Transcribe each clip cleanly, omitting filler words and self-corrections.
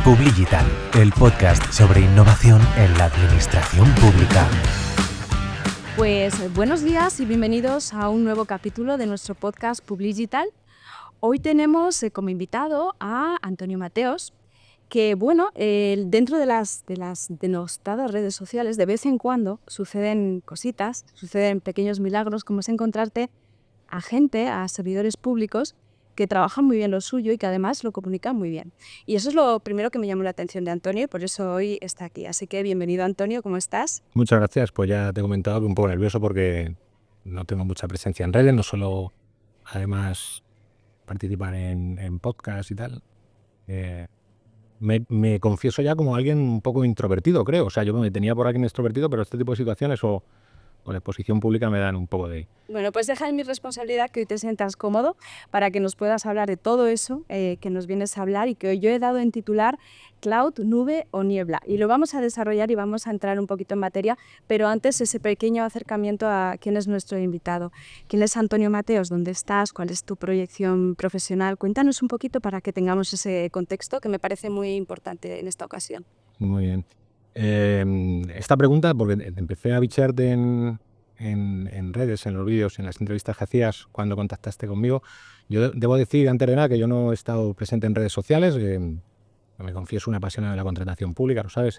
Publigital, el podcast sobre innovación en la administración pública. Pues buenos días y bienvenidos a un nuevo capítulo de nuestro podcast Publigital. Hoy tenemos como invitado a Antonio Mateos, que dentro de las denostadas redes sociales de vez en cuando suceden cositas, suceden pequeños milagros, como es encontrarte a gente, a servidores públicos que trabajan muy bien lo suyo y que además lo comunican muy bien. Y eso es lo primero que me llamó la atención de Antonio y por eso hoy está aquí. Así que bienvenido, Antonio, ¿cómo estás? Muchas gracias. Pues ya te he comentado que un poco nervioso porque no tengo mucha presencia en redes, no suelo además participar en podcasts y tal. Me confieso ya como alguien un poco introvertido, creo. O sea, yo me tenía por alguien extrovertido, pero este tipo de situaciones o la exposición pública me dan un poco de... Bueno, pues deja en mi responsabilidad que hoy te sientas cómodo para que nos puedas hablar de todo eso que nos vienes a hablar y que hoy yo he dado en titular Cloud, Nube o Niebla. Y lo vamos a desarrollar y vamos a entrar un poquito en materia, pero antes ese pequeño acercamiento a quién es nuestro invitado. ¿Quién es Antonio Mateos? ¿Dónde estás? ¿Cuál es tu proyección profesional? Cuéntanos un poquito para que tengamos ese contexto que me parece muy importante en esta ocasión. Muy bien. Esta pregunta, porque empecé a bichearte en redes, en los vídeos, en las entrevistas que hacías cuando contactaste conmigo. Yo debo decir antes de nada que yo no he estado presente en redes sociales, me confieso una apasionada de la contratación pública, ¿lo sabes?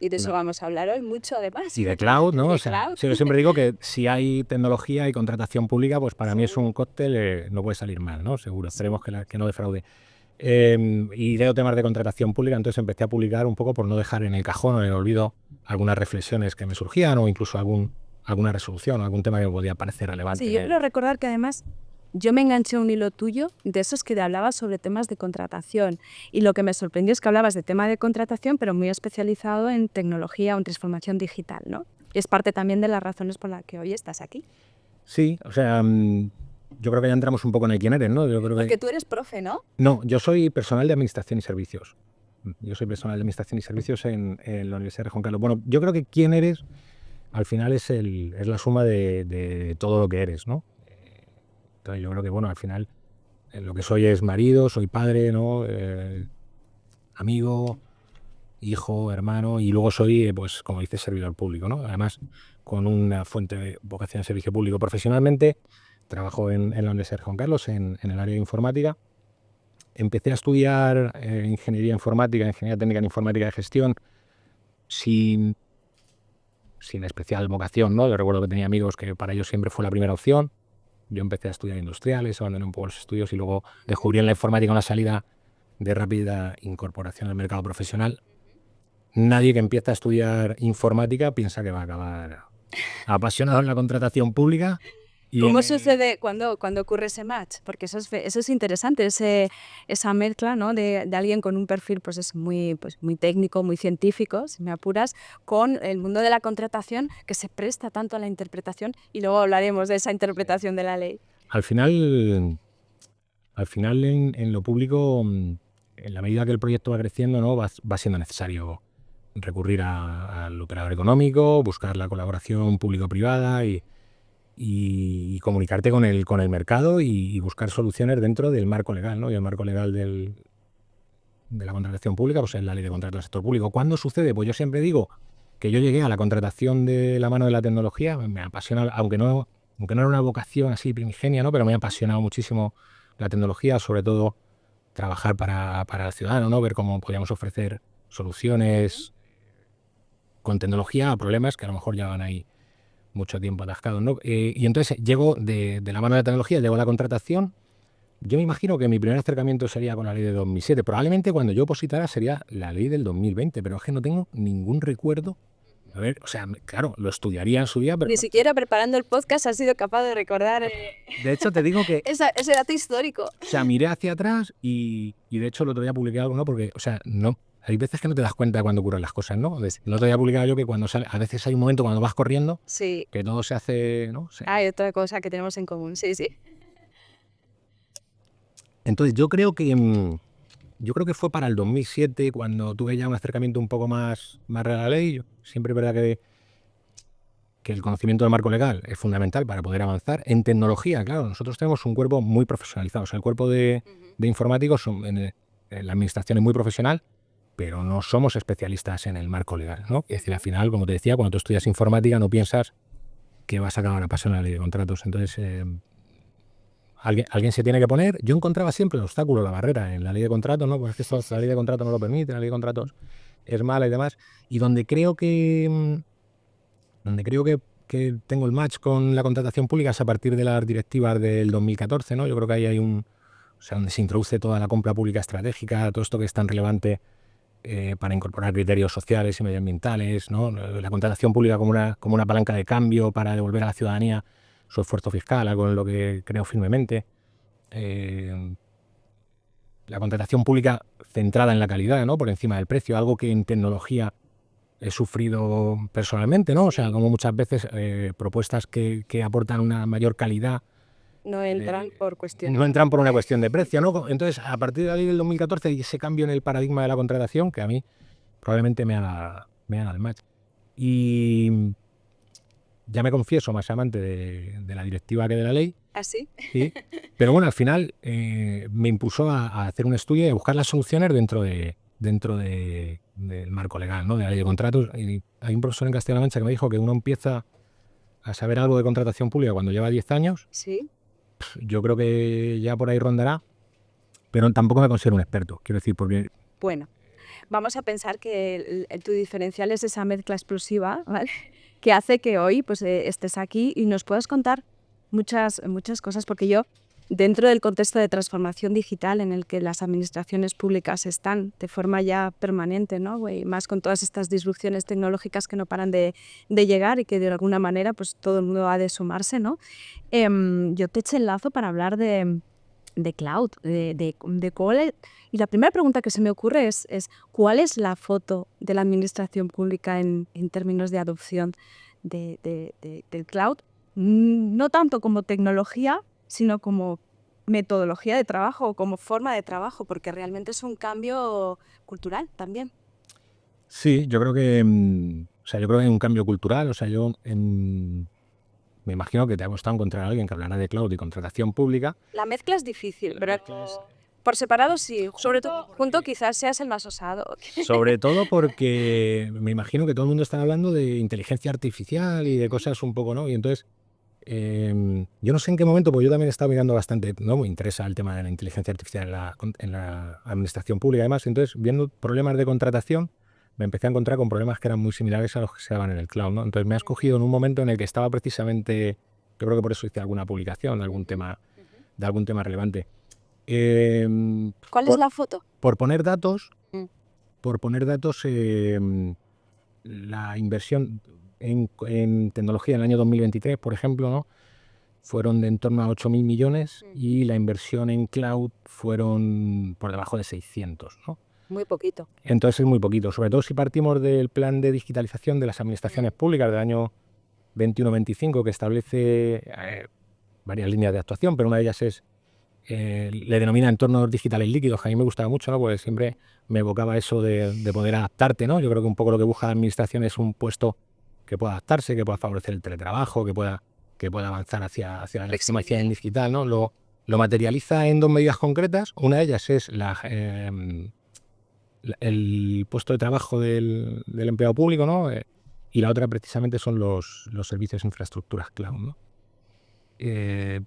Y de eso vamos a hablar hoy mucho además. Y de cloud, ¿no? De o sea, cloud. sí, yo siempre digo que si hay tecnología y contratación pública, pues para mí es un cóctel, no puede salir mal, ¿no? Seguro, esperemos que no defraude. Y leo temas de contratación pública, entonces empecé a publicar un poco por no dejar en el cajón o en el olvido algunas reflexiones que me surgían o incluso alguna resolución o algún tema que me podía parecer relevante. Sí, yo quiero recordar que además yo me enganché a un hilo tuyo de esos que te hablabas sobre temas de contratación y lo que me sorprendió es que hablabas de tema de contratación pero muy especializado en tecnología o en transformación digital, ¿no? Y es parte también de las razones por las que hoy estás aquí. Sí, o sea, yo creo que ya entramos un poco en el quién eres, ¿no? Yo creo Porque tú eres profe, ¿no? No, yo soy personal de Administración y Servicios. Yo soy personal de Administración y Servicios en la Universidad de Juan Carlos. Bueno, yo creo que quién eres al final es la suma de todo lo que eres, ¿no? Entonces yo creo que, bueno, al final lo que soy es marido, soy padre, ¿no? Amigo, hijo, hermano, y luego soy, pues, como dices, servidor público, ¿no? Además, con una fuente de vocación de servicio público profesionalmente. Trabajo en la Universidad de Juan Carlos, en el área de informática. Empecé a estudiar ingeniería informática, ingeniería técnica en informática de gestión, sin especial vocación, ¿no? Yo recuerdo que tenía amigos que para ellos siempre fue la primera opción. Yo empecé a estudiar industriales, abandoné un poco los estudios y luego descubrí en la informática una salida de rápida incorporación al mercado profesional. Nadie que empieza a estudiar informática piensa que va a acabar apasionado en la contratación pública. ¿Cómo sucede cuando ocurre ese match? Porque eso es interesante, esa mezcla, ¿no? de alguien con un perfil pues muy técnico, muy científico, si me apuras, con el mundo de la contratación que se presta tanto a la interpretación y luego hablaremos de esa interpretación de la ley. Al final en lo público, en la medida que el proyecto va creciendo, ¿no? va siendo necesario recurrir al operador económico, buscar la colaboración público-privada y comunicarte con el mercado y buscar soluciones dentro del marco legal, ¿no? Y el marco legal de la contratación pública pues es la ley de contratos del sector público. ¿Cuándo sucede? Pues yo siempre digo que yo llegué a la contratación de la mano de la tecnología, me apasiona, aunque no era una vocación así primigenia, ¿no? Pero me ha apasionado muchísimo la tecnología, sobre todo trabajar para el ciudadano, ¿no? Ver cómo podíamos ofrecer soluciones con tecnología a problemas que a lo mejor llevaban ahí mucho tiempo atascados, ¿no? Y entonces llego de la mano de la tecnología, llego a la contratación. Yo me imagino que mi primer acercamiento sería con la ley de 2007. Probablemente cuando yo opositara sería la ley del 2020, pero es que no tengo ningún recuerdo. A ver, o sea, claro, lo estudiaría en su día, pero... Ni siquiera preparando el podcast has sido capaz de recordar De hecho, te digo que... ese dato histórico. O sea, miré hacia atrás y de hecho el otro día publiqué algo, ¿no? Porque, o sea, no... Hay veces que no te das cuenta cuando ocurren las cosas, ¿no? El otro día publicaba yo que cuando sale... A veces hay un momento cuando vas corriendo sí. que todo se hace, ¿no? Hay otra cosa que tenemos en común, sí. Entonces yo creo que fue para el 2007 cuando tuve ya un acercamiento un poco más a la ley. Siempre es verdad que el conocimiento del marco legal es fundamental para poder avanzar. En tecnología, claro, nosotros tenemos un cuerpo muy profesionalizado. O sea, el cuerpo de informáticos en la administración es muy profesional, pero no somos especialistas en el marco legal, ¿no? Es decir, al final, como te decía, cuando tú estudias informática no piensas que vas a acabar a pasar en la ley de contratos. Entonces, alguien se tiene que poner. Yo encontraba siempre el obstáculo, la barrera en la ley de contratos, ¿no? Porque es que la ley de contratos no lo permite, la ley de contratos es mala y demás. Y donde creo que tengo el match con la contratación pública es a partir de las directivas del 2014, ¿no? Yo creo que ahí hay donde se introduce toda la compra pública estratégica, todo esto que es tan relevante para incorporar criterios sociales y medioambientales, ¿no? La contratación pública como una palanca de cambio para devolver a la ciudadanía su esfuerzo fiscal, algo en lo que creo firmemente. La contratación pública centrada en la calidad, ¿no? Por encima del precio, algo que en tecnología he sufrido personalmente, ¿no? O sea, como muchas veces propuestas que aportan una mayor calidad No entran por cuestiones. no entran por una cuestión de precio, ¿no? Entonces, a partir de la ley del 2014 y ese cambio en el paradigma de la contratación, que a mí probablemente me haga el match. Y ya me confieso más amante de la directiva que de la ley. ¿Ah, sí? Sí. Pero bueno, al final me impulsó a hacer un estudio y a buscar las soluciones dentro del marco legal, ¿no? De la ley de contratos. Y hay un profesor en Castilla-La Mancha que me dijo que uno empieza a saber algo de contratación pública cuando lleva 10 años. Sí. Yo creo que ya por ahí rondará, pero tampoco me considero un experto. Quiero decir, porque Bueno, vamos a pensar que tu diferencial es esa mezcla explosiva, ¿vale? Que hace que hoy pues, estés aquí y nos puedas contar muchas cosas, porque yo, dentro del contexto de transformación digital en el que las administraciones públicas están de forma ya permanente, ¿no? Y más con todas estas disrupciones tecnológicas que no paran de llegar y que de alguna manera pues, todo el mundo ha de sumarse, ¿no? Yo te eché el lazo para hablar de cloud, de cuál. Y la primera pregunta que se me ocurre es ¿cuál es la foto de la administración pública en términos de adopción del cloud? No tanto como tecnología, sino como metodología de trabajo o como forma de trabajo, porque realmente es un cambio cultural también. sí, yo creo que yo creo que hay un cambio cultural. O sea, me imagino que te ha costado encontrar a alguien que hablara de cloud y contratación pública. La mezcla es difícil, pero por separado sí, sobre todo junto quizás seas el más osado. Sobre todo porque me imagino que todo el mundo está hablando de inteligencia artificial y de cosas un poco, ¿no? Y entonces, yo no sé en qué momento, porque yo también he estado mirando bastante, ¿no? Me interesa el tema de la inteligencia artificial en la administración pública y demás. Entonces, viendo problemas de contratación, me empecé a encontrar con problemas que eran muy similares a los que se daban en el cloud, ¿no? Entonces me has cogido en un momento en el que estaba precisamente, yo creo que por eso hice alguna publicación de algún tema relevante. ¿Cuál es la foto? Por poner datos, la inversión en tecnología en el año 2023, por ejemplo, ¿no? Fueron de en torno a 8.000 millones y la inversión en cloud fueron por debajo de 600, ¿no? Muy poquito. Entonces es muy poquito, sobre todo si partimos del plan de digitalización de las administraciones públicas del año 21-25, que establece varias líneas de actuación, pero una de ellas es, le denomina entornos digitales líquidos, que a mí me gustaba mucho, ¿no? Porque siempre me evocaba eso de poder adaptarte, ¿no? Yo creo que un poco lo que busca la administración es un puesto que pueda adaptarse, que pueda favorecer el teletrabajo, que pueda avanzar hacia la legitimación digital, ¿no? Lo materializa en dos medidas concretas. Una de ellas es el puesto de trabajo del empleado público, ¿no? Y la otra precisamente son los servicios de infraestructuras cloud, ¿no? En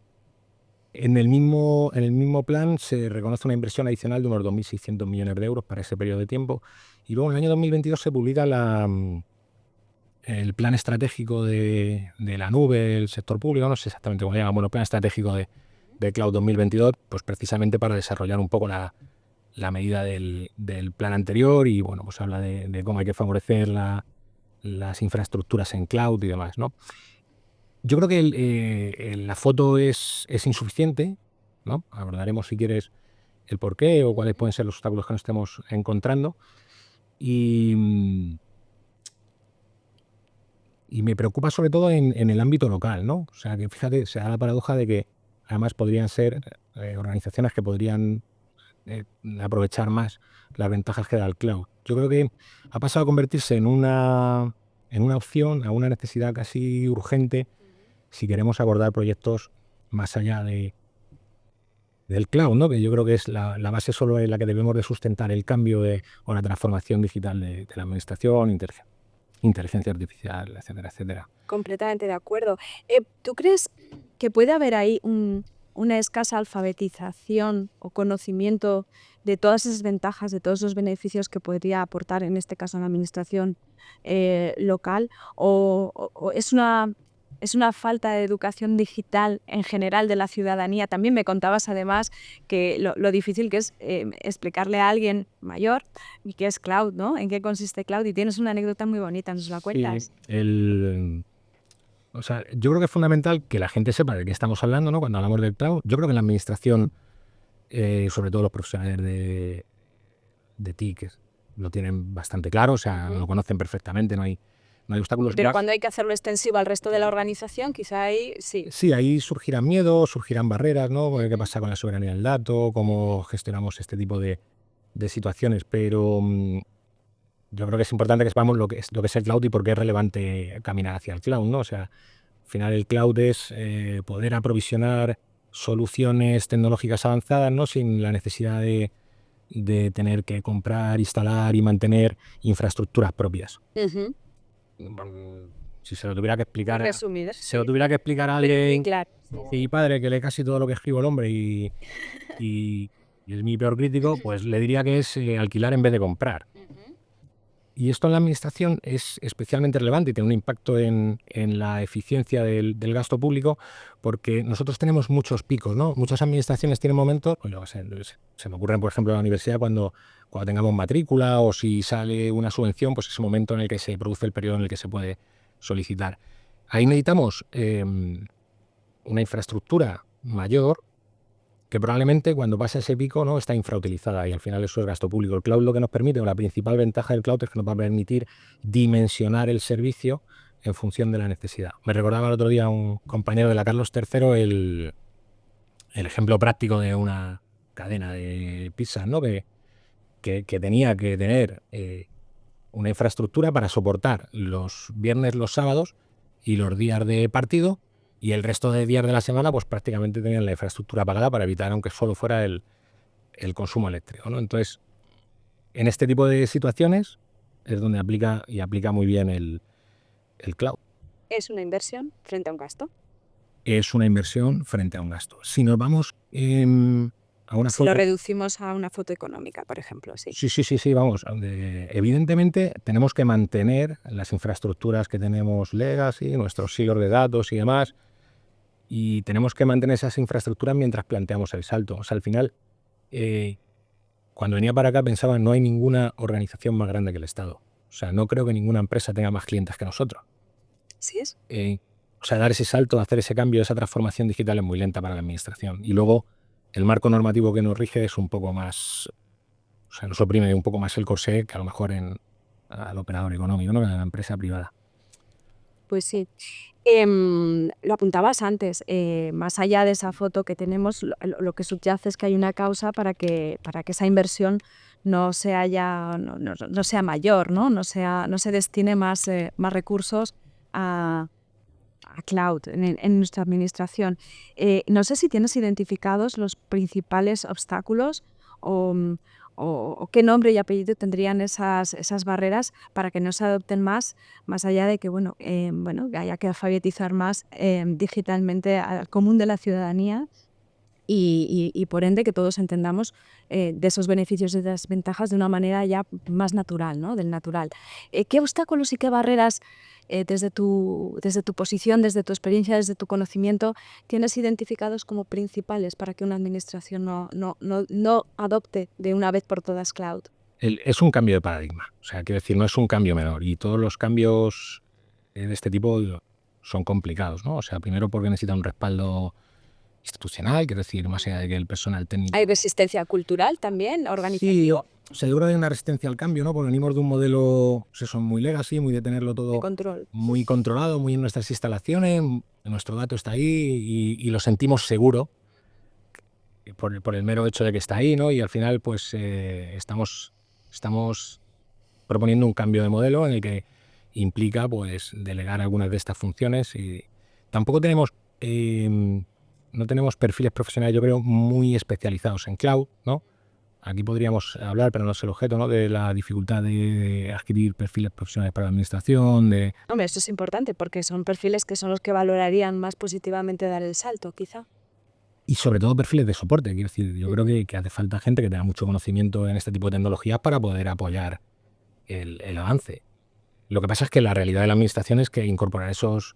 el mismo plan se reconoce una inversión adicional de unos 2.600 millones de euros para ese periodo de tiempo. Y luego en el año 2022 se publica el plan estratégico de la nube del sector público, no sé exactamente cómo se llama, bueno, plan estratégico de Cloud 2022, pues precisamente para desarrollar un poco la medida del plan anterior y bueno, pues habla de cómo hay que favorecer las infraestructuras en cloud y demás, ¿no? Yo creo que la foto es insuficiente, ¿no? Abordaremos si quieres el porqué o cuáles pueden ser los obstáculos que nos estemos encontrando y me preocupa sobre todo en el ámbito local, ¿no? O sea, que fíjate, se da la paradoja de que además podrían ser organizaciones que podrían aprovechar más las ventajas que da el cloud. Yo creo que ha pasado a convertirse en una opción, a una necesidad casi urgente si queremos abordar proyectos más allá de del cloud, ¿no? Que yo creo que es la base solo en la que debemos de sustentar el cambio o la transformación digital de la administración, inteligencia artificial, etcétera, etcétera. Completamente de acuerdo. ¿Tú crees que puede haber ahí una escasa alfabetización o conocimiento de todas esas ventajas, de todos los beneficios que podría aportar, en este caso, a la administración local? ¿O es una falta de educación digital en general de la ciudadanía? También me contabas, además, que lo difícil que es explicarle a alguien mayor y qué es cloud, ¿no? ¿En qué consiste cloud? Y tienes una anécdota muy bonita, ¿nos la cuentas? O sea, yo creo que es fundamental que la gente sepa de qué estamos hablando, ¿no? Cuando hablamos del cloud. Yo creo que en la administración, sobre todo los profesionales de TIC, lo tienen bastante claro, o sea, lo conocen perfectamente, no hay obstáculos. Pero cuando hay que hacerlo extensivo al resto de la organización, quizá ahí sí. Sí, ahí surgirán miedos, surgirán barreras, ¿no? ¿Qué pasa con la soberanía del dato? ¿Cómo gestionamos este tipo de situaciones? Pero yo creo que es importante que sepamos lo que es el cloud y por qué es relevante caminar hacia el cloud, ¿no? O sea, al final el cloud es poder aprovisionar soluciones tecnológicas avanzadas, ¿no? Sin la necesidad de tener que comprar, instalar y mantener infraestructuras propias. Si se lo tuviera que explicar, Resumidas, si se lo tuviera que explicar a alguien, claro. mi padre, que lee casi todo lo que escribo el hombre y es mi peor crítico, pues le diría que es alquilar en vez de comprar. Y esto en la administración es especialmente relevante y tiene un impacto en la eficiencia del gasto público, porque nosotros tenemos muchos picos, ¿no? Muchas administraciones tienen momentos, se me ocurren, por ejemplo, en la universidad cuando tengamos matrícula o si sale una subvención, pues ese momento en el que se produce el periodo en el que se puede solicitar. Ahí necesitamos una infraestructura mayor que probablemente cuando pasa ese pico no está infrautilizada y al final eso es gasto público. El cloud lo que nos permite, o la principal ventaja del cloud es que nos va a permitir dimensionar el servicio en función de la necesidad. Me recordaba el otro día un compañero de la Carlos III el ejemplo práctico de una cadena de pizzas, ¿no? que tenía que tener una infraestructura para soportar los viernes, los sábados y los días de partido, y el resto de días de la semana pues prácticamente tenían la infraestructura pagada para evitar, aunque solo fuera el consumo eléctrico, ¿no? Entonces, en este tipo de situaciones es donde aplica muy bien el cloud. ¿Es una inversión frente a un gasto? Es una inversión frente a un gasto. Si nos vamos a una Si lo reducimos a una foto económica, por ejemplo, sí. Sí, vamos. Evidentemente tenemos que mantener las infraestructuras que tenemos legacy, nuestros silos de datos y demás, y tenemos que mantener esas infraestructuras mientras planteamos el salto. O sea, al final, cuando venía para acá pensaba, no hay ninguna organización más grande que el Estado. O sea, no creo que ninguna empresa tenga más clientes que nosotros. ¿Sí es? O sea, dar ese salto, hacer ese cambio, esa transformación digital es muy lenta para la administración. Y luego, el marco normativo que nos rige es un poco más... O sea, nos oprime un poco más el corsé que a lo mejor al operador económico, ¿no? Que a la empresa privada. Pues sí. Lo apuntabas antes, más allá de esa foto que tenemos, lo que subyace es que hay una causa para que esa inversión no sea mayor, ¿no? No se destine más recursos a cloud en nuestra administración. No sé si tienes identificados los principales obstáculos o qué nombre y apellido tendrían esas barreras para que no se adopten más allá de que haya que alfabetizar más digitalmente al común de la ciudadanía y por ende que todos entendamos de esos beneficios y de las ventajas de una manera ya más natural, ¿no? Del natural. ¿Qué obstáculos y qué barreras desde tu posición, desde tu experiencia, desde tu conocimiento, tienes identificados como principales para que una administración no adopte de una vez por todas cloud? Es un cambio de paradigma, o sea, quiero decir, no es un cambio menor, y todos los cambios de este tipo son complicados, ¿no? O sea, primero porque necesita un respaldo institucional, quiero decir, más allá de que el personal técnico... ¿Hay resistencia cultural también, organizativa? Sí, seguro hay una resistencia al cambio, ¿no? Porque venimos de un modelo, son muy legacy, muy de tenerlo todo muy controlado, muy en nuestras instalaciones, nuestro dato está ahí y lo sentimos seguro por el mero hecho de que está ahí, ¿no? Y al final, pues, estamos proponiendo un cambio de modelo en el que implica, pues, delegar algunas de estas funciones y tampoco tenemos no tenemos perfiles profesionales, yo creo, muy especializados en cloud, ¿no? Aquí podríamos hablar, pero no es el objeto, ¿no?, de la dificultad de adquirir perfiles profesionales para la administración, Hombre, esto es importante porque son perfiles que son los que valorarían más positivamente dar el salto, quizá. y sobre todo perfiles de soporte. Quiero decir, yo creo que hace falta gente que tenga mucho conocimiento en este tipo de tecnologías para poder apoyar el avance. Lo que pasa es que la realidad de la administración es que incorporar esos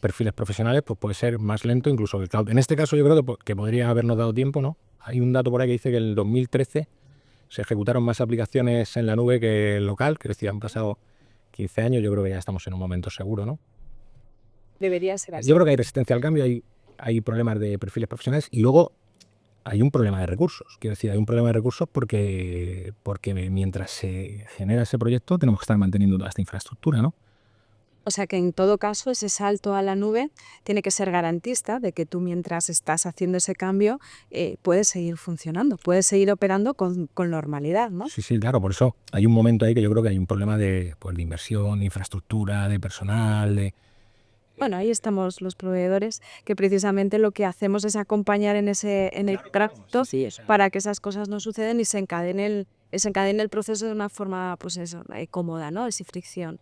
perfiles profesionales pues puede ser más lento incluso que el cloud. En este caso yo creo que podría habernos dado tiempo, ¿no? Hay un dato por ahí que dice que en el 2013 se ejecutaron más aplicaciones en la nube que en local, que decir, han pasado 15 años, yo creo que ya estamos en un momento seguro, ¿no? Debería ser así. Yo creo que hay resistencia al cambio, hay problemas de perfiles profesionales y luego hay un problema de recursos. Quiero decir, hay un problema de recursos porque mientras se genera ese proyecto tenemos que estar manteniendo toda esta infraestructura, ¿no? O sea que en todo caso ese salto a la nube tiene que ser garantista de que tú mientras estás haciendo ese cambio puedes seguir funcionando, puedes seguir operando con normalidad, ¿no? Sí, claro, por eso hay un momento ahí que yo creo que hay un problema de inversión, de infraestructura, de personal, Bueno, ahí estamos los proveedores, que precisamente lo que hacemos es acompañar en el tracto para que esas cosas no suceden y se encadene el proceso de una forma, pues eso, cómoda, ¿no? Sin fricción.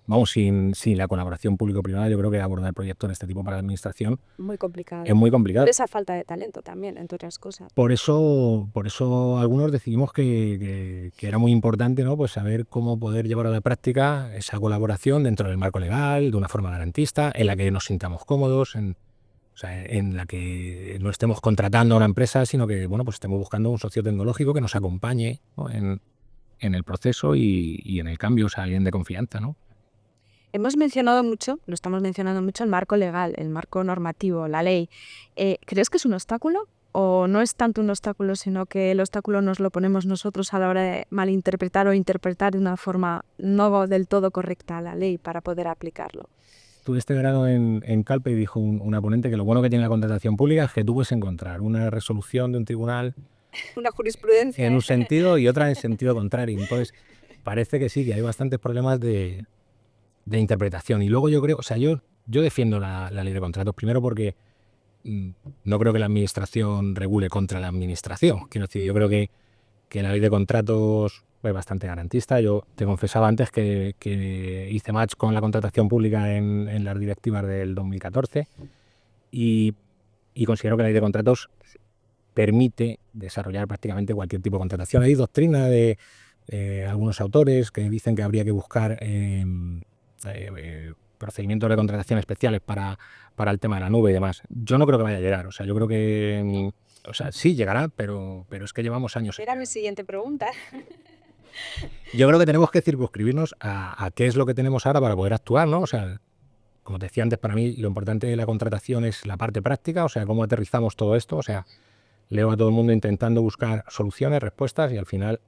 Vamos, sin la colaboración público-privada, yo creo que abordar proyectos de este tipo para la administración Muy complicado. es muy complicado. Esa falta de talento también, entre otras cosas. Por eso algunos decidimos que era muy importante, ¿no?, pues saber cómo poder llevar a la práctica esa colaboración dentro del marco legal, de una forma garantista, en la que nos sintamos cómodos, en la que no estemos contratando a una empresa, sino que bueno, pues estemos buscando un socio tecnológico que nos acompañe, ¿no?, en el proceso y en el cambio, o sea, alguien de confianza, ¿no? Hemos mencionado mucho, lo estamos mencionando mucho, el marco legal, el marco normativo, la ley. ¿Crees que es un obstáculo o no es tanto un obstáculo, sino que el obstáculo nos lo ponemos nosotros a la hora de malinterpretar o interpretar de una forma no del todo correcta la ley para poder aplicarlo? Tuve este grado en Calpe y dijo una ponente que lo bueno que tiene la contratación pública es que tú puedes encontrar una resolución de un tribunal Una jurisprudencia. en un sentido y otra en sentido contrario. Entonces, parece que sí, que hay bastantes problemas de interpretación. Y luego yo creo, o sea, yo defiendo la ley de contratos, primero porque no creo que la administración regule contra la administración. Quiero decir, yo creo que la ley de contratos es bastante garantista. Yo te confesaba antes que hice match con la contratación pública en las directivas del 2014 y considero que la ley de contratos permite desarrollar prácticamente cualquier tipo de contratación. Hay doctrina de algunos autores que dicen que habría que buscar procedimientos de contratación especiales para el tema de la nube y demás. Yo no creo que vaya a llegar. O sea, yo creo que sí llegará, pero es que llevamos años. Era mi siguiente pregunta. Yo creo que tenemos que circunscribirnos a qué es lo que tenemos ahora para poder actuar, ¿no? O sea, como te decía antes, para mí lo importante de la contratación es la parte práctica, o sea, cómo aterrizamos todo esto. O sea, leo a todo el mundo intentando buscar soluciones, respuestas y al final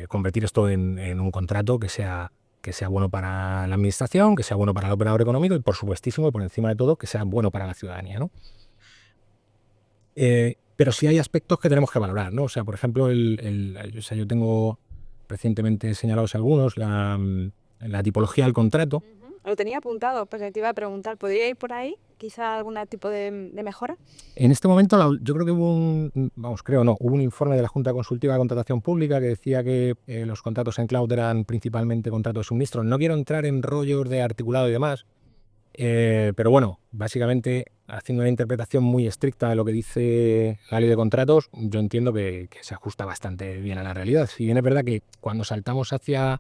convertir esto en un contrato que sea bueno para la administración, que sea bueno para el operador económico y, por supuestísimo, y por encima de todo, que sea bueno para la ciudadanía, ¿no? Pero sí hay aspectos que tenemos que valorar, ¿no? O sea, por ejemplo, yo tengo recientemente señalados algunos, la tipología del contrato. Lo tenía apuntado, pero te iba a preguntar, ¿podría ir por ahí? ¿Quizá algún tipo de mejora? En este momento yo creo que hubo un informe de la Junta Consultiva de Contratación Pública que decía que los contratos en cloud eran principalmente contratos de suministro. No quiero entrar en rollos de articulado y demás, pero bueno, básicamente haciendo una interpretación muy estricta de lo que dice la ley de contratos, yo entiendo que se ajusta bastante bien a la realidad. Si bien es verdad que cuando saltamos hacia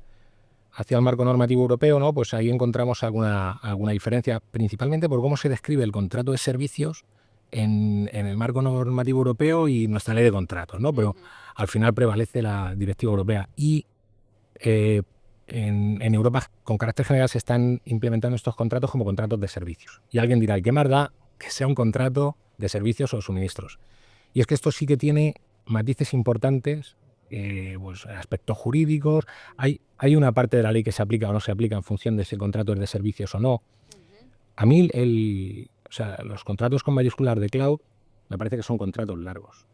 el marco normativo europeo, ¿no?, pues ahí encontramos alguna diferencia, principalmente por cómo se describe el contrato de servicios en el marco normativo europeo y nuestra ley de contratos, ¿no? Pero al final prevalece la directiva europea y en Europa con carácter general se están implementando estos contratos como contratos de servicios. Y alguien dirá, ¿y qué más da que sea un contrato de servicios o suministros? Y es que esto sí que tiene matices importantes, pues aspectos jurídicos. Hay una parte de la ley que se aplica o no se aplica en función de si el contrato es de servicios o no. A mí los contratos con mayúsculas de cloud me parece que son contratos largos.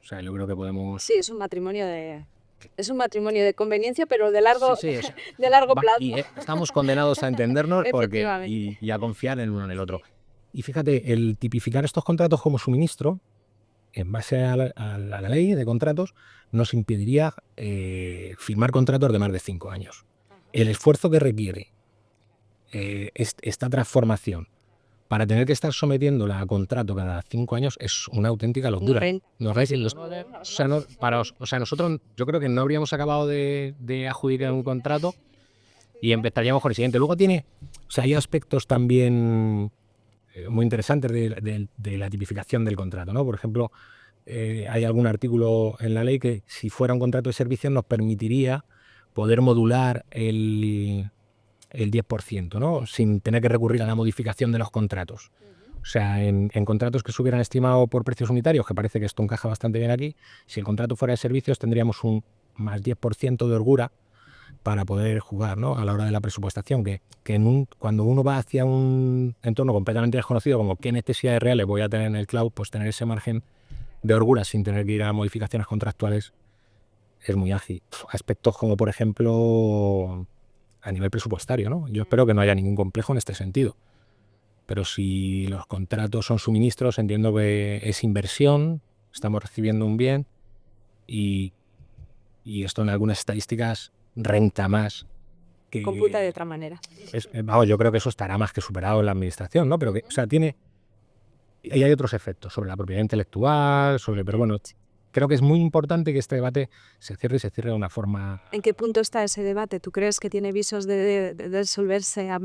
O sea, yo creo que podemos... Sí, es un matrimonio de conveniencia, pero de largo, Sí, o sea, de largo plazo. Y estamos condenados a entendernos Efectivamente. y a confiar el uno en el otro. Y fíjate, el tipificar estos contratos como suministro, en base a la ley de contratos, nos impediría firmar contratos de más de 5 años. El esfuerzo que requiere esta transformación para tener que estar sometiéndola a contrato cada 5 años es una auténtica locura. Nosotros yo creo que no habríamos acabado de adjudicar un contrato y empezaríamos con el siguiente. Luego hay aspectos también muy interesantes de la tipificación del contrato, ¿no? Por ejemplo, hay algún artículo en la ley que si fuera un contrato de servicios nos permitiría poder modular el 10%, ¿no? Sin tener que recurrir a la modificación de los contratos. O sea, en contratos que se hubieran estimado por precios unitarios, que parece que esto encaja bastante bien aquí, si el contrato fuera de servicios tendríamos un más 10% de holgura para poder jugar, ¿no? A la hora de la presupuestación, que cuando uno va hacia un entorno completamente desconocido, como qué necesidades reales voy a tener en el cloud, pues tener ese margen de holgura sin tener que ir a modificaciones contractuales es muy ágil. Aspectos como, por ejemplo, a nivel presupuestario, ¿no? Yo espero que no haya ningún complejo en este sentido. Pero si los contratos son suministros, entiendo que es inversión, estamos recibiendo un bien y esto en algunas estadísticas renta más. Computa de otra manera. Yo creo que eso estará más que superado en la administración, ¿no? Pero y hay otros efectos sobre la propiedad intelectual, pero bueno, creo que es muy importante que este debate se cierre de una forma... ¿En qué punto está ese debate? ¿Tú crees que tiene visos de resolverse a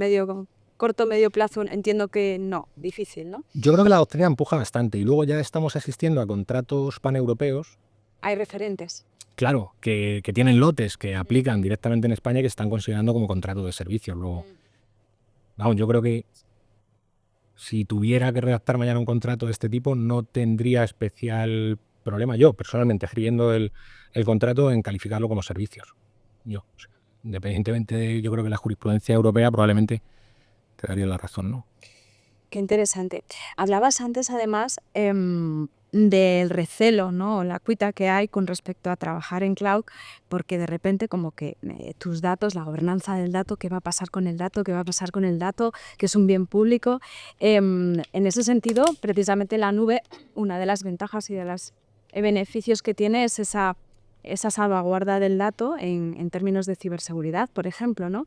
corto o medio plazo? Entiendo que no, difícil, ¿no? Yo creo que la doctrina empuja bastante y luego ya estamos asistiendo a contratos paneuropeos. Hay referentes. Claro, que tienen lotes que aplican directamente en España y que están considerando como contratos de servicios. Luego, yo creo que si tuviera que redactar mañana un contrato de este tipo no tendría especial problema yo, personalmente, escribiendo el contrato, en calificarlo como servicios. Independientemente yo creo que la jurisprudencia europea probablemente te daría la razón, ¿no? Qué interesante. Hablabas antes, además, del recelo, ¿no? La cuita que hay con respecto a trabajar en cloud, porque de repente como que tus datos, la gobernanza del dato, qué va a pasar con el dato, que es un bien público. En ese sentido, precisamente la nube, una de las ventajas y de los beneficios que tiene es esa salvaguarda del dato en términos de ciberseguridad, por ejemplo, ¿no?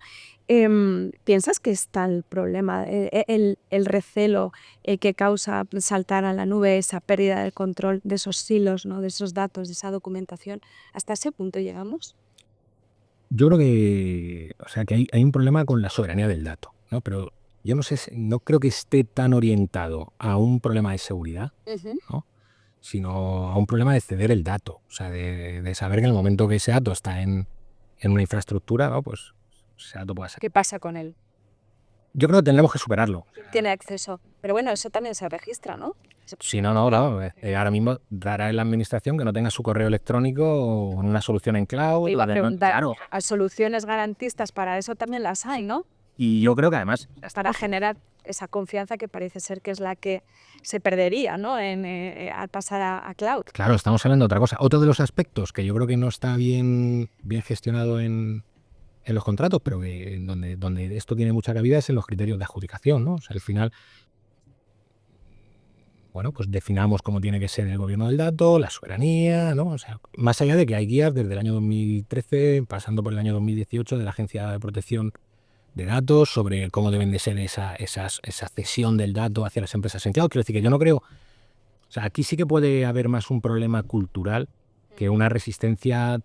¿Piensas que está el problema, el recelo que causa saltar a la nube, esa pérdida del control de esos silos, ¿no? De esos datos, de esa documentación? ¿Hasta ese punto llegamos? Yo creo que, que hay un problema con la soberanía del dato, ¿no? Pero yo no creo que esté tan orientado a un problema de seguridad, ¿no? Sino a un problema de ceder el dato, o sea, de saber que en el momento que ese dato está en una infraestructura, ¿no? Pues ese dato puede ser. ¿Qué pasa con él? Yo creo que tendremos que superarlo. Tiene acceso, pero bueno, eso también se registra, ¿no? Sí, no, claro. Ahora mismo dará en la administración que no tenga su correo electrónico o una solución en cloud. Iba a preguntar, claro. ¿a soluciones garantistas para eso también las hay, no? Y yo creo que además... Para generar esa confianza que parece ser que es la que se perdería, ¿no? Al pasar a cloud. Claro, estamos hablando de otra cosa. Otro de los aspectos que yo creo que no está bien gestionado en los contratos, pero que donde esto tiene mucha cabida es en los criterios de adjudicación, ¿no? O sea, al final, bueno, pues definamos cómo tiene que ser el gobierno del dato, la soberanía, ¿no? O sea, más allá de que hay guías desde el año 2013, pasando por el año 2018 de la Agencia de Protección de Datos sobre cómo deben de ser esa cesión del dato hacia las empresas en cloud. Quiero decir que yo no creo... O sea, aquí sí que puede haber más un problema cultural que una resistencia...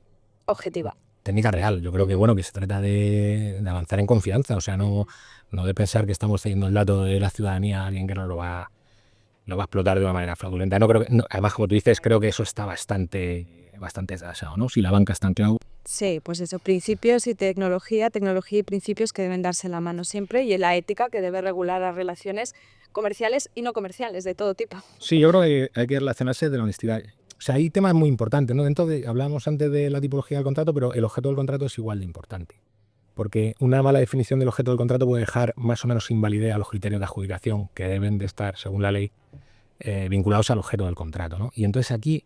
objetiva. Técnica real. Yo creo que que se trata de avanzar en confianza. O sea, no de pensar que estamos cediendo el dato de la ciudadanía a alguien que no lo va a explotar de una manera fraudulenta. Además, como tú dices, creo que eso está bastante atrasado, ¿no? Si la banca está en cloud... Sí, pues eso, principios y tecnología y principios que deben darse la mano siempre, y la ética que debe regular las relaciones comerciales y no comerciales de todo tipo. Sí, yo creo que hay que relacionarse de la honestidad. O sea, hay temas muy importantes, ¿no? Hablábamos antes de la tipología del contrato, pero el objeto del contrato es igual de importante. Porque una mala definición del objeto del contrato puede dejar más o menos sin validez a los criterios de adjudicación que deben de estar, según la ley, vinculados al objeto del contrato, ¿no? Y entonces aquí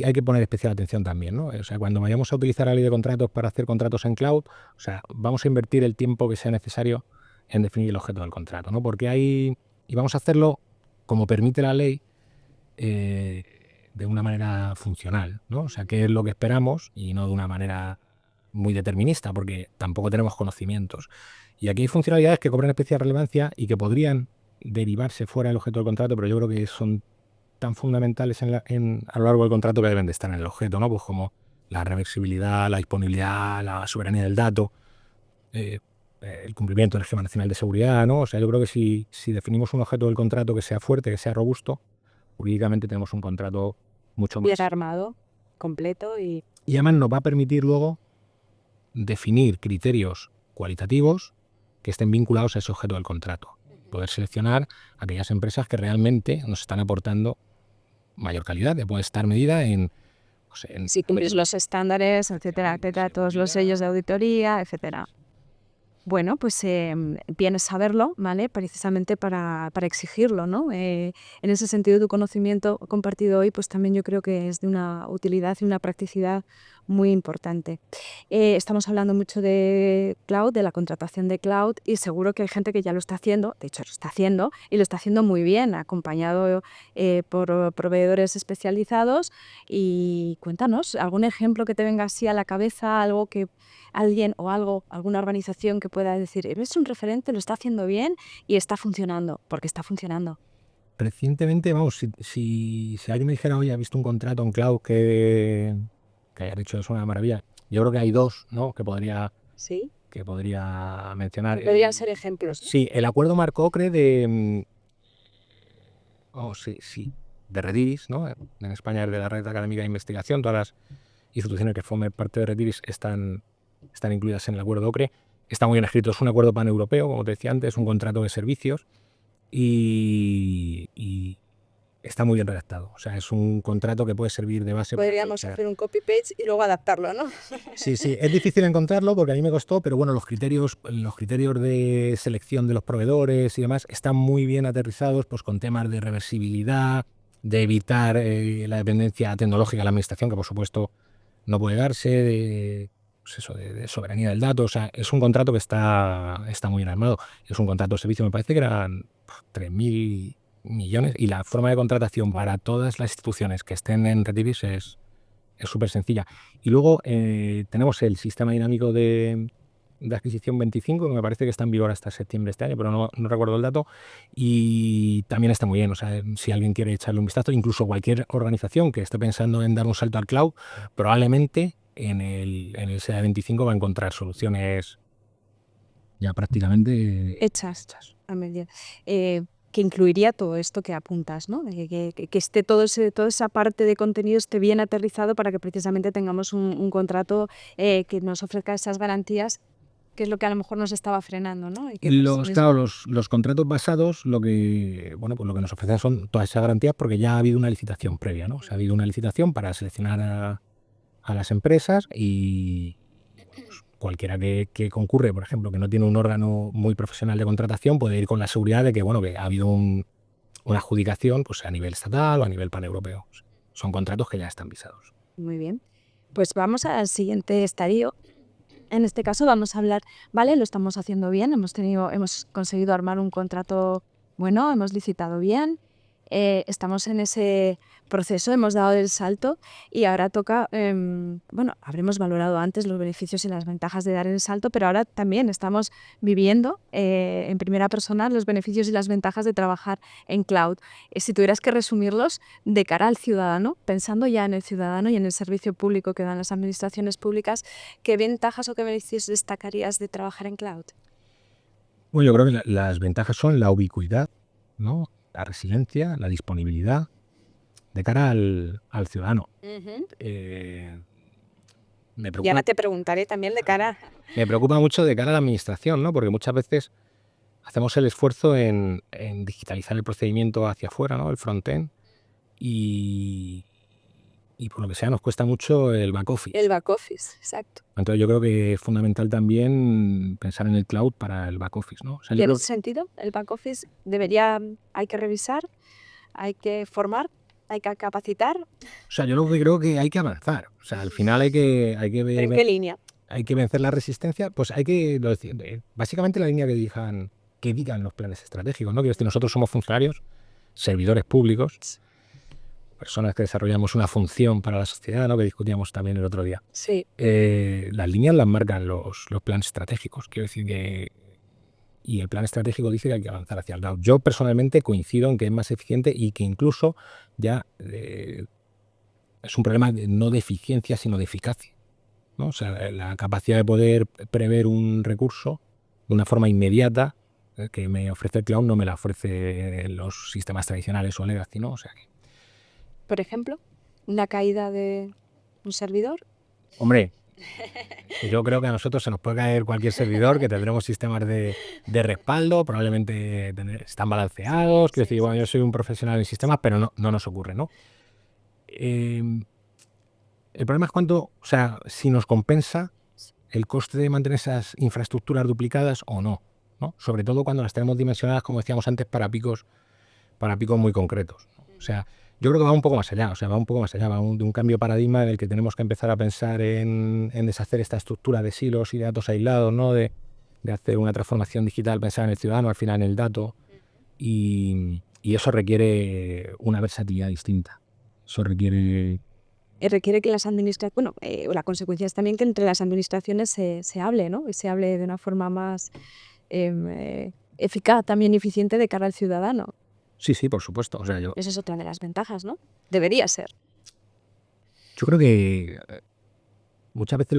hay que poner especial atención también, ¿no? O sea, cuando vayamos a utilizar la ley de contratos para hacer contratos en cloud, o sea, vamos a invertir el tiempo que sea necesario en definir el objeto del contrato, ¿no? Porque hay y vamos a hacerlo como permite la ley, de una manera funcional, ¿no? O sea, qué es lo que esperamos y no de una manera muy determinista, porque tampoco tenemos conocimientos. Y aquí hay funcionalidades que cobran especial relevancia y que podrían derivarse fuera del objeto del contrato, pero yo creo que son tan fundamentales a lo largo del contrato que deben de estar en el objeto, ¿no? Pues como la reversibilidad, la disponibilidad, la soberanía del dato, el cumplimiento del esquema nacional de seguridad, ¿no? O sea, yo creo que si definimos un objeto del contrato que sea fuerte, que sea robusto, jurídicamente tenemos un contrato mucho más... Bien armado, completo y... Y además nos va a permitir luego definir criterios cualitativos que estén vinculados a ese objeto del contrato. Poder seleccionar aquellas empresas que realmente nos están aportando mayor calidad, que puede estar medida en... Si cumples los estándares, etcétera, etcétera, todos los sellos de auditoría, etcétera. Bueno, pues bien saberlo, ¿vale? Precisamente para exigirlo, ¿no? En ese sentido, tu conocimiento compartido hoy, pues también yo creo que es de una utilidad y una practicidad muy importante. Estamos hablando mucho de cloud, de la contratación de cloud, y seguro que hay gente que ya lo está haciendo, de hecho lo está haciendo, y lo está haciendo muy bien, acompañado por proveedores especializados. Y cuéntanos, ¿algún ejemplo que te venga así a la cabeza, algo que alguien o algo, alguna organización que pueda decir, eres un referente, lo está haciendo bien y está funcionando, porque está funcionando? Recientemente, vamos, si alguien me dijera, oye, ¿ha visto un contrato en cloud que haya dicho es una maravilla? Yo creo que hay dos, ¿no? que podría Sí. mencionar. Deberían ser ejemplos. Sí, el acuerdo marco OCRE de... de Redis, ¿no? En España es de la Red Académica de Investigación, todas las instituciones que formen parte de Redis están incluidas en el acuerdo OCRE. Está muy bien escrito, es un acuerdo paneuropeo, como te decía antes, un contrato de servicios y está muy bien redactado. O sea, es un contrato que puede servir de base. Podríamos hacer un copy-paste y luego adaptarlo, ¿no? Sí, es difícil encontrarlo porque a mí me costó, pero bueno, los criterios de selección de los proveedores y demás están muy bien aterrizados, pues con temas de reversibilidad, de evitar la dependencia tecnológica de la administración, que por supuesto no puede darse, de soberanía del dato. O sea, es un contrato que está muy bien armado. Es un contrato de servicio, me parece que eran 3.000 millones, y la forma de contratación para todas las instituciones que estén en Redis es súper sencilla. Y luego tenemos el sistema dinámico de adquisición 25, que me parece que está en vigor hasta septiembre de este año, pero no recuerdo el dato, y también está muy bien. O sea, si alguien quiere echarle un vistazo, incluso cualquier organización que esté pensando en dar un salto al cloud, probablemente en el SEA 25 va a encontrar soluciones ya prácticamente hechas a medida. Que incluiría todo esto que apuntas, ¿no? Que esté toda esa parte de contenido esté bien aterrizado para que precisamente tengamos un contrato que nos ofrezca esas garantías, que es lo que a lo mejor nos estaba frenando, ¿no? Y que los contratos basados lo que nos ofrecen son todas esas garantías, porque ya ha habido una licitación previa, ¿no? O sea, ha habido una licitación para seleccionar a las empresas, y cualquiera que concurre, por ejemplo, que no tiene un órgano muy profesional de contratación, puede ir con la seguridad de que ha habido una adjudicación, pues a nivel estatal o a nivel paneuropeo. Son contratos que ya están visados. Muy bien. Pues vamos al siguiente estadio. En este caso vamos a hablar, ¿vale? Lo estamos haciendo bien, hemos conseguido armar un contrato bueno, hemos licitado bien, estamos en ese proceso, hemos dado el salto y ahora toca, habremos valorado antes los beneficios y las ventajas de dar el salto, pero ahora también estamos viviendo en primera persona los beneficios y las ventajas de trabajar en cloud. Si tuvieras que resumirlos de cara al ciudadano, pensando ya en el ciudadano y en el servicio público que dan las administraciones públicas, ¿qué ventajas o qué beneficios destacarías de trabajar en cloud? Bueno, yo creo que las ventajas son la ubicuidad, ¿no? La resiliencia, la disponibilidad de cara al ciudadano. Me preocupa, y ahora te preguntaré también de cara... Me preocupa mucho de cara a la administración, ¿no? Porque muchas veces hacemos el esfuerzo en digitalizar el procedimiento hacia afuera, ¿no? El front-end, y por lo que sea nos cuesta mucho el back office. El back office, exacto. Entonces yo creo que es fundamental también pensar en el cloud para el back office, ¿no? O sea, ¿Y en ese sentido el back office hay que revisar, hay que formar, hay que capacitar? O sea, yo lo que creo que hay que avanzar. O sea, al final hay que ver... ¿En qué línea? Hay que vencer la resistencia, pues básicamente la línea que dijan qué digan los planes estratégicos, ¿no? Quiero decir, nosotros somos funcionarios, servidores públicos, personas que desarrollamos una función para la sociedad, ¿no? Que discutíamos también el otro día. Sí. Las líneas las marcan los planes estratégicos. Quiero decir que... Y el plan estratégico dice que hay que avanzar hacia el cloud. Yo personalmente coincido en que es más eficiente y que incluso ya es un problema no de eficiencia, sino de eficacia, ¿no? O sea, la capacidad de poder prever un recurso de una forma inmediata que me ofrece el cloud no me la ofrece los sistemas tradicionales o legacy, ¿no? O sea que... Por ejemplo, una caída de un servidor. Hombre, yo creo que a nosotros se nos puede caer cualquier servidor, que tendremos sistemas de respaldo, probablemente están balanceados. Quiero decir, bueno, yo soy un profesional en sistemas, pero no nos ocurre, ¿no? El problema es cuánto, o sea, si nos compensa el coste de mantener esas infraestructuras duplicadas o no, ¿no? Sobre todo cuando las tenemos dimensionadas, como decíamos antes, para picos muy concretos, ¿no? O sea, yo creo que va un poco más allá, va de un cambio de paradigma en el que tenemos que empezar a pensar en deshacer esta estructura de silos y de datos aislados, ¿no? De hacer una transformación digital, pensar en el ciudadano, al final en el dato, y eso requiere una versatilidad distinta. Eso requiere que las administraciones, bueno, la consecuencia es también que entre las administraciones se hable, ¿no? Y se hable de una forma más eficaz, también eficiente de cara al ciudadano. Sí, por supuesto. O sea, Esa es otra de las ventajas, ¿no? Debería ser. Yo creo que muchas veces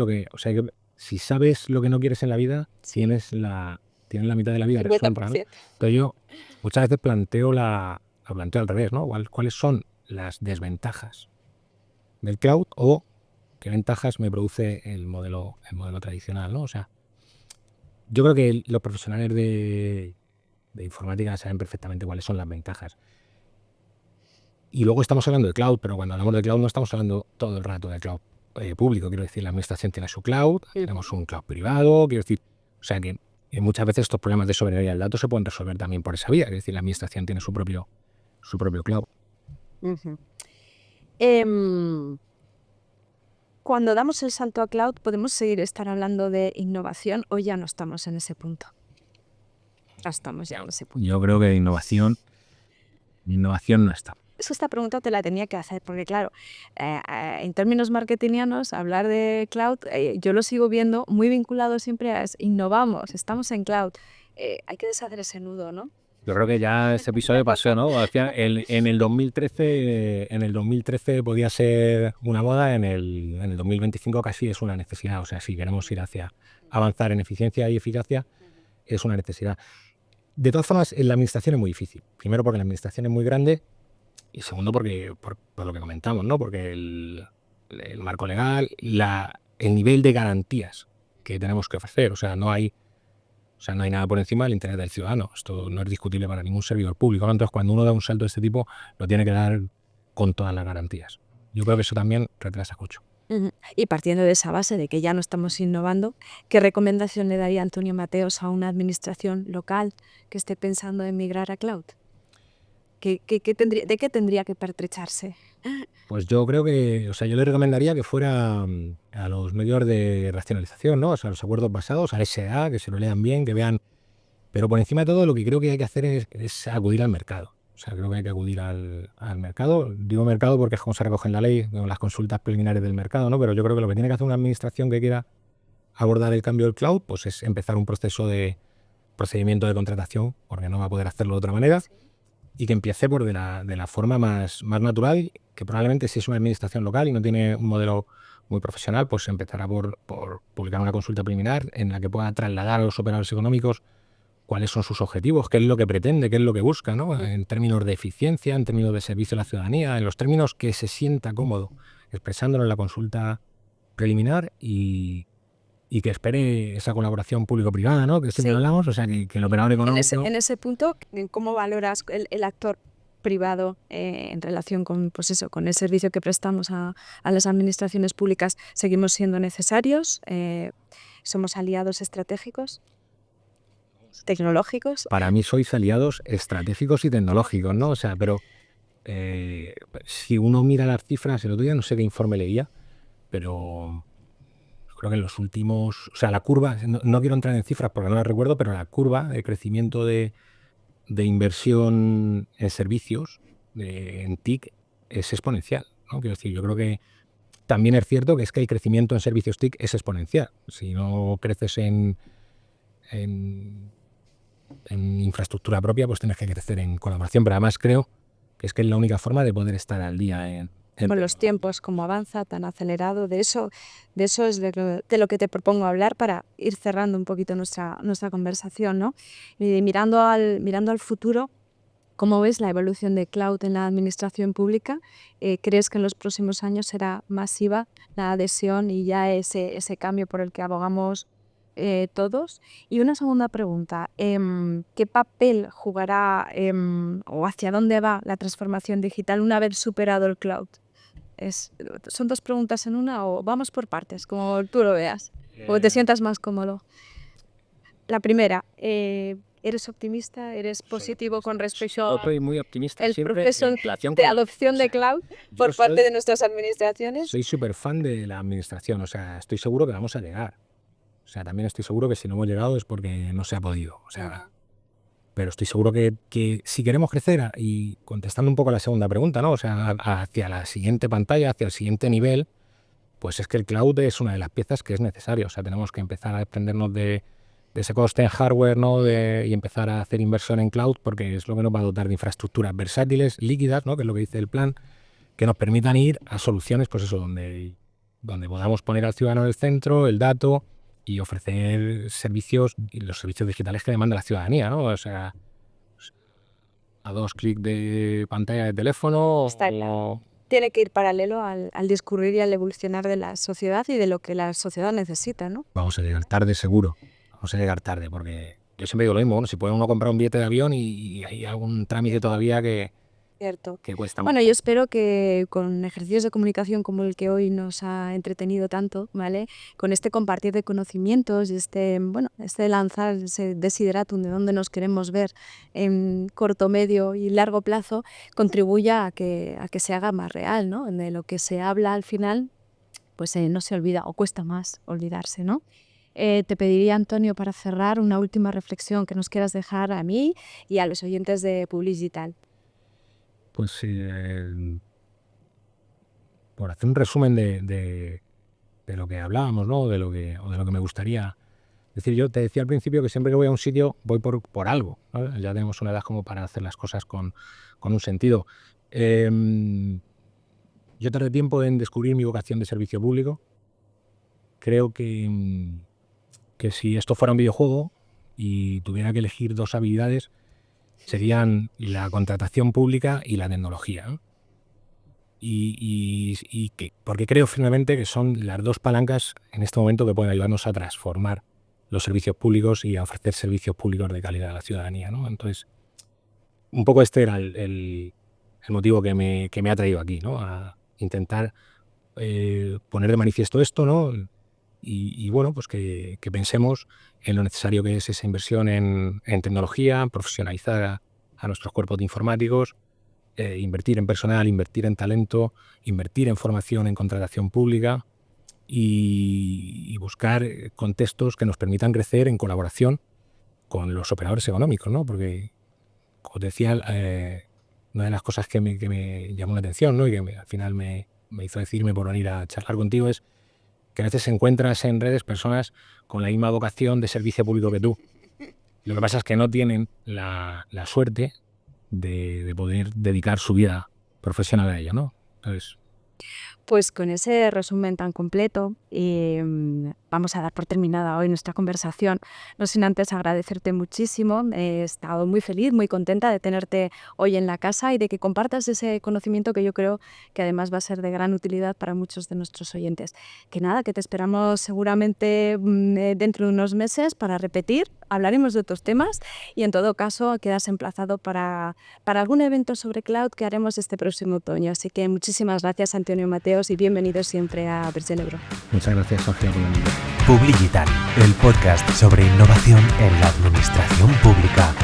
si sabes lo que no quieres en la vida, tienes la mitad de la vida resuelta, ¿no? Entonces yo muchas veces planteo al revés, ¿no? ¿Cuáles son las desventajas del cloud o qué ventajas me produce el modelo tradicional, ¿no? O sea, yo creo que los profesionales de informática saben perfectamente cuáles son las ventajas. Y luego estamos hablando de cloud, pero cuando hablamos de cloud no estamos hablando todo el rato de cloud público. Quiero decir, la administración tiene su cloud, tenemos un cloud privado, quiero decir, o sea que muchas veces estos problemas de soberanía del dato se pueden resolver también por esa vía. Es decir, la administración tiene su propio cloud. Cuando damos el salto a cloud, ¿podemos seguir estar hablando de innovación o ya no estamos en ese punto? Estamos ya en ese punto. Yo creo que innovación no está. Esta pregunta te la tenía que hacer, porque claro, en términos marketingianos, hablar de cloud, yo lo sigo viendo muy vinculado siempre a innovamos, estamos en cloud. Hay que deshacer ese nudo, ¿no? Yo creo que ya ese episodio pasó, ¿no? En el 2013 podía ser una moda, en el 2025 casi es una necesidad. O sea, si queremos ir hacia avanzar en eficiencia y eficacia, es una necesidad. De todas formas, en la administración es muy difícil. Primero porque la administración es muy grande y segundo por lo que comentamos, ¿no? Porque el marco legal, el nivel de garantías que tenemos que ofrecer. O sea, no hay nada por encima del interés del ciudadano. Esto no es discutible para ningún servidor público, ¿no? Entonces, cuando uno da un salto de este tipo, lo tiene que dar con todas las garantías. Yo creo que eso también retrasa mucho. Y partiendo de esa base de que ya no estamos innovando, ¿qué recomendación le daría Antonio Mateos a una administración local que esté pensando en migrar a cloud? ¿De qué tendría que pertrecharse? Pues yo creo que, yo le recomendaría que fuera a los medios de racionalización, ¿no? O sea, los acuerdos basados, al SDA, que se lo lean bien, que vean. Pero por encima de todo, lo que creo que hay que hacer es acudir al mercado. O sea, creo que hay que acudir al mercado. Digo mercado porque es como se recoge en la ley, con las consultas preliminares del mercado, ¿no? Pero yo creo que lo que tiene que hacer una administración que quiera abordar el cambio del cloud, pues es empezar un procedimiento de contratación, porque no va a poder hacerlo de otra manera, y que empiece por de la forma más natural, que probablemente si es una administración local y no tiene un modelo muy profesional, pues empezará por publicar una consulta preliminar en la que pueda trasladar a los operadores económicos cuáles son sus objetivos, qué es lo que pretende, qué es lo que busca, ¿no? En términos de eficiencia, en términos de servicio a la ciudadanía, en los términos que se sienta cómodo expresándolo en la consulta preliminar y que espere esa colaboración público-privada, ¿no? Que siempre hablamos, o sea, que el operador económico... En ese punto, ¿cómo valoras el actor privado en relación con, pues eso, con el servicio que prestamos a las administraciones públicas? ¿Seguimos siendo necesarios? ¿Somos aliados estratégicos? ¿Tecnológicos? Para mí sois aliados estratégicos y tecnológicos, ¿no? O sea, pero si uno mira las cifras, el otro día no sé qué informe leía, pero creo que en los últimos, o sea, la curva, no quiero entrar en cifras porque no la recuerdo, pero la curva de crecimiento de inversión en servicios, en TIC, es exponencial, ¿no? Quiero decir, yo creo que también es cierto que el crecimiento en servicios TIC es exponencial. Si no creces en infraestructura propia, pues tienes que crecer en colaboración, pero además creo que es la única forma de poder estar al día con los tiempos, como avanza tan acelerado. De eso es de lo que te propongo hablar para ir cerrando un poquito nuestra conversación, ¿no? Y mirando al futuro, ¿cómo ves la evolución de cloud en la administración pública? ¿Crees que en los próximos años será masiva la adhesión y ya ese cambio por el que abogamos todos? Y una segunda pregunta, ¿qué papel jugará o hacia dónde va la transformación digital una vez superado el cloud? ¿Son dos preguntas en una o vamos por partes, como tú lo veas, o te sientas más cómodo? La primera, ¿eres optimista? ¿Eres positivo con respecto Soy muy optimista al siempre proceso en relación de adopción de cloud por parte de nuestras administraciones? Soy súper fan de la administración, o sea, estoy seguro que vamos a llegar. O sea, también estoy seguro que si no hemos llegado es porque no se ha podido. O sea, pero estoy seguro que si queremos crecer, y contestando un poco a la segunda pregunta, ¿no? O sea, hacia la siguiente pantalla, hacia el siguiente nivel, pues es que el cloud es una de las piezas que es necesario. O sea, tenemos que empezar a desprendernos de ese coste en hardware, ¿no? Y empezar a hacer inversión en cloud, porque es lo que nos va a dotar de infraestructuras versátiles, líquidas, ¿no? Que es lo que dice el plan, que nos permitan ir a soluciones, pues eso, donde podamos poner al ciudadano en el centro, el dato, y ofrecer servicios, y los servicios digitales que demanda la ciudadanía, ¿no? O sea, a 2 clics de pantalla de teléfono. Tiene que ir paralelo al discurrir y al evolucionar de la sociedad y de lo que la sociedad necesita, ¿no? Vamos a llegar tarde, seguro. Vamos a llegar tarde, porque yo siempre digo lo mismo, ¿no? Si puede uno comprar un billete de avión y hay algún trámite todavía que cuesta mucho. Bueno, yo espero que con ejercicios de comunicación como el que hoy nos ha entretenido tanto, ¿vale? Con este compartir de conocimientos y este lanzar ese desideratum de dónde nos queremos ver en corto, medio y largo plazo, contribuya a que se haga más real, ¿no? De lo que se habla al final, pues no se olvida o cuesta más olvidarse, ¿no? Te pediría, Antonio, para cerrar, una última reflexión que nos quieras dejar a mí y a los oyentes de Publigital. Pues por hacer un resumen de lo que hablábamos, ¿no? de lo que me gustaría decir. Yo te decía al principio que siempre que voy a un sitio voy por algo, ¿no? Ya tenemos una edad como para hacer las cosas con un sentido. Yo tardé tiempo en descubrir mi vocación de servicio público. Creo que si esto fuera un videojuego y tuviera que elegir 2 habilidades, serían la contratación pública y la tecnología, ¿no? Porque creo firmemente que son las 2 palancas en este momento que pueden ayudarnos a transformar los servicios públicos y a ofrecer servicios públicos de calidad a la ciudadanía, ¿no? Entonces, un poco este era el motivo que me ha traído aquí, ¿no? A intentar poner de manifiesto esto, ¿no? Y bueno, pues que pensemos en lo necesario que es esa inversión en tecnología, profesionalizar a nuestros cuerpos de informáticos, invertir en personal, invertir en talento, invertir en formación, en contratación pública y buscar contextos que nos permitan crecer en colaboración con los operadores económicos, ¿no? Porque, como te decía, una de las cosas que me llamó la atención, ¿no? Y que al final me hizo decidirme por venir a charlar contigo es que a veces encuentras en redes personas con la misma vocación de servicio público que tú. Lo que pasa es que no tienen la suerte de poder dedicar su vida profesional a ello, ¿no? Entonces, pues con ese resumen tan completo vamos a dar por terminada hoy nuestra conversación. No sin antes agradecerte muchísimo. He estado muy feliz, muy contenta de tenerte hoy en la casa y de que compartas ese conocimiento que yo creo que además va a ser de gran utilidad para muchos de nuestros oyentes. Que nada, que te esperamos seguramente dentro de unos meses para repetir. Hablaremos de otros temas y en todo caso quedas emplazado para algún evento sobre cloud que haremos este próximo otoño. Así que muchísimas gracias, Antonio Mateos, y bienvenido siempre a Bergelebro. Muchas gracias, Sofía, por la invitación. Publigital, el podcast sobre innovación en la administración pública.